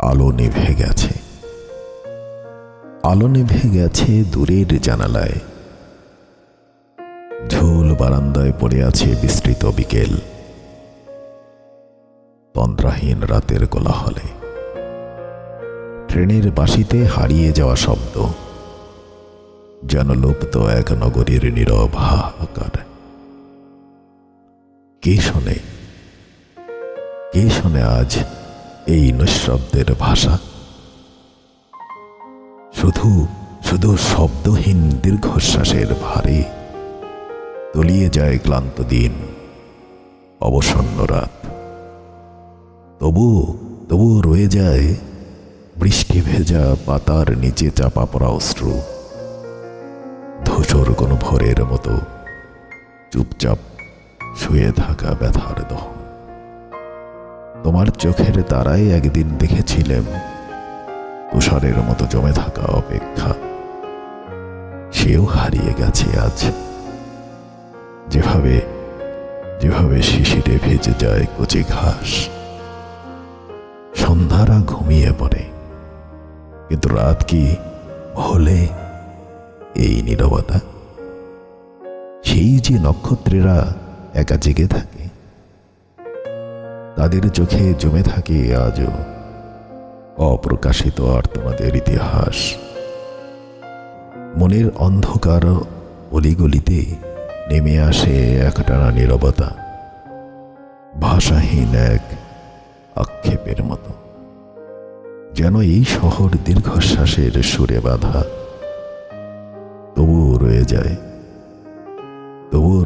আলো নিভে গেছে। আলো নিভে গেছে দূরের জানালায়। ঝুল বারান্দায় পড়ে আছে বিস্তৃত বিকেল। তন্দ্রাহীন রাতের কোলাহলে ট্রেনের বাঁশিতে হারিয়ে যাওয়া শব্দ যেন লুপ্ত এক নগরীর নীরব হাহাকার। কে শোনে আজ এই নিঃশব্দের ভাষা? শুধু শুধু শব্দহীন দীর্ঘশ্বাসের ভারে তলিয়ে যায় ক্লান্ত দিন, অবসন্ন রাত। তবু রয়ে যায় বৃষ্টি ভেজা পাতার নিচে চাপা পড়া অশ্রু, ধূসর কোনো ভোরের মতো চুপচাপ শুয়ে থাকা ব্যথার দহন। তোমার চোখের তারায় একদিন দেখেছিলাম তুষারের মতো জমে থাকা অপেক্ষা। সেও হারিয়ে গেছে আজ, যেভাবে শিশিরে ভেজে যায় কচি ঘাস। সন্ধ্যারা ঘুমিয়ে পড়ে, কিন্তু রাত কি হলে এই নীরবতা? সেই যে নক্ষত্রেরা একা জেগে থাকে, তাদের চোখে জমে থাকে আজও অপ্রকাশিত আর্তনাদের ইতিহাস। মনের অন্ধকার অলিগলিতে নেমে আসে একটানা নীরবতা, ভাষাহীন এক আক্ষেপের মতো। যেন এই শহর দীর্ঘশ্বাসের সুরে বাঁধা। তবুও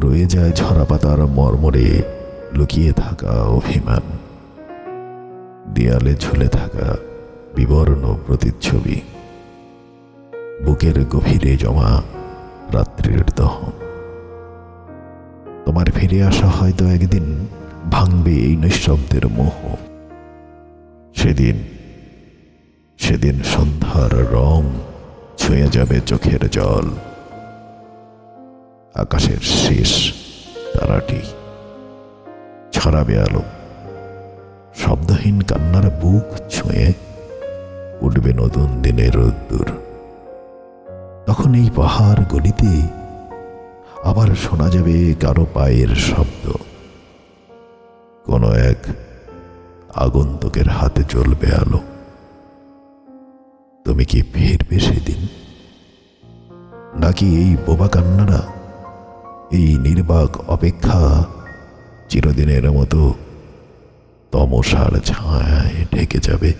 রয়ে যায় ঝরা পাতার মর্মরে লুকিয়ে থাকা অভিমান, দেয়ালে ঝুলে থাকা বিবর্ণ প্রতিচ্ছবি, বুকের গভীরে জমা রাত্রির দহন। তোমার ফিরে আসা হয়তো একদিন ভাঙবে এই নিঃশব্দের মোহ। সেদিন সন্ধ্যার রং ছুঁয়ে যাবে চোখের জল। আকাশের শেষ তারাটি ছড়াবে আলো, শব্দহীন কান্নার বুক ছুঁয়ে উঠবে নতুন দিনের রোদ্দুর। তখন এই পাহাড় গলিতে আবার শোনা যাবে কারো পায়ের শব্দ, কোনো এক আগন্তুকের হাতে জ্বলবে আলো। তুমি কি ফিরবে সেদিন, নাকি এই বোবা কান্নারা, এই নির্বাক অপেক্ষা চিরদিনের মতো তমসার ছায়ায় ঢেকে যাবে?